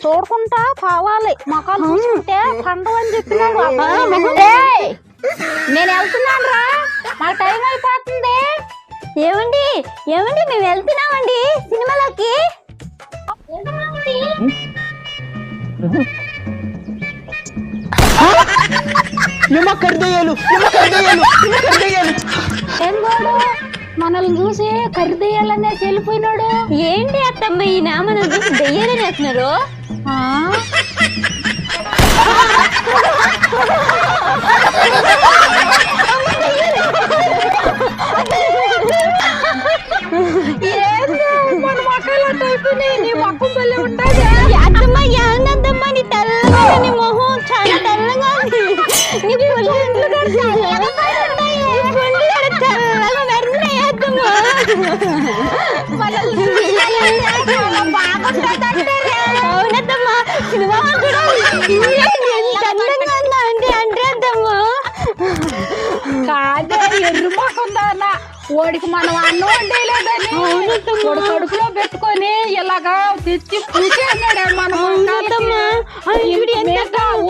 చూడకుండా కావాలి మొక్కలు చూసుకుంటే పండు అని చెప్పినాడు. నేను వెళ్తున్నాను రా, మాకు టైం అయిపోతుంది. ఏమండి ఏమండి మేము వెళ్తున్నామండి సినిమాలోకి. మనల్ని చూసి ఖరీదయ్యాలనే వెళ్ళిపోయినాడు. ఏంటి అత్తమ్మ ఈయన మనం చూసి దెయ్యాలని వేస్తున్నారు? మన మొక్కలు అయిపోయినాయి. నీ మొక్కం పల్లె ఉంటుంది. అత్తమ్మ ఏందమ్మా నీ తెల్లగా, నీ మొహం చాలా తెల్లగా ఉంది. నీ పుల్లు తెల్లగా మెరున్నాయి అత్తమ్మ. అవునత్తమ్మ సినిమా కూడా తెల్లగా ఉందా అంటే అంటే అత్తమ్మ. కాదే ఎర్రు మొక్కందానా ఓడికి మనం అన్నం వండేలేదని కడుపులో పెట్టుకొని ఇలాగా తెచ్చి పూసేసాడు. మన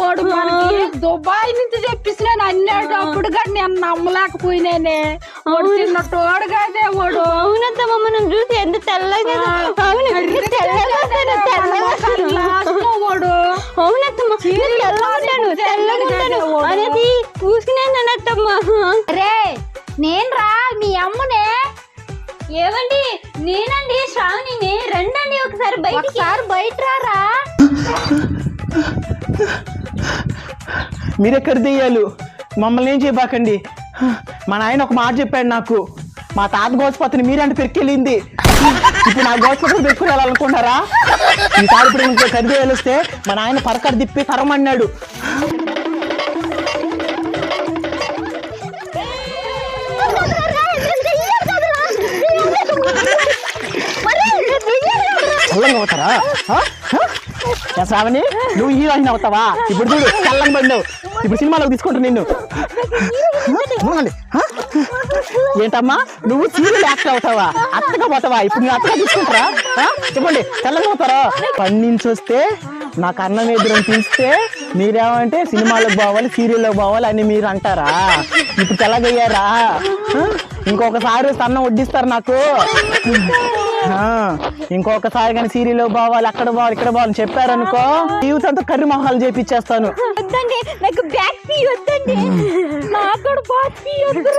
ఓడు మనకి దుబాయ్ నుంచి చెప్పిస్తున్నాను అన్నాడు. అప్పుడు కానీ నేను నమ్మలేకపోయినానే. ఓడు తిన్నట్టు కాదే ఓడు. అవునత్తమ్మ మనం చూసి ఎంత తెల్లగా ఓడు. అవునత్తమ్మ తెల్లగా అనేది పూసుకునేనత్తమ్మ. రే నేను రా మీ అమ్మనే. ఏమండి నేనండి శ్రావణిని. రండి ఒకసారి బయట రా. మీరెక్కడ దెయ్యాలు? మమ్మల్ని ఏం చేయబాకండి. మా నాయన ఒక మాట చెప్పాడు నాకు. మా తాత గోసపత్రిని మీరంటే పెరికెళ్ళింది. ఇప్పుడు నా గోసపత్రిని పెట్టుకుని వెళ్ళాలనుకుంటారా? ఈసారి ఇప్పుడు ఇంకో కరిదేయాలు వస్తే మా నాయన పరకడ తిప్పి తరమన్నాడు. చల్లంగా అవుతారా శ్రావణి? నువ్వు హీరోయిన్ అవుతావా? ఇప్పుడు చూడు చల్లంగా పడినావు. ఇప్పుడు సినిమాలోకి తీసుకుంటా నిన్ను. ఏంటమ్మా నువ్వు సీరియల్ యాక్టర్ అవుతావా? అత్తగా పోతావా? ఇప్పుడు నువ్వు అత్తగా తీసుకుంటారా? చెప్పండి చల్లంగా అవుతారా? పని నుంచి వస్తే నాకు అన్నం ఎదురు పిలిస్తే మీరేమంటే సినిమాలకు పోవాలి సీరియల్లోకి పోవాలి అని మీరు అంటారా? ఇప్పుడు తెల్లగయ్యారా? ఇంకొకసారి అన్నం వడ్డిస్తారు నాకు. ఇంకొకసారి కానీ సీరియల్ పోవాలి అక్కడ పోవాలి ఇక్కడ పోవాలని చెప్పారనుకో జీవితంతో కర్రీ మొహాలు చేపిచ్చేస్తాను. వద్దండి నాకు బ్యాక్ పీ వద్దండి. నాకు బ్యాక్ పీ వద్దు.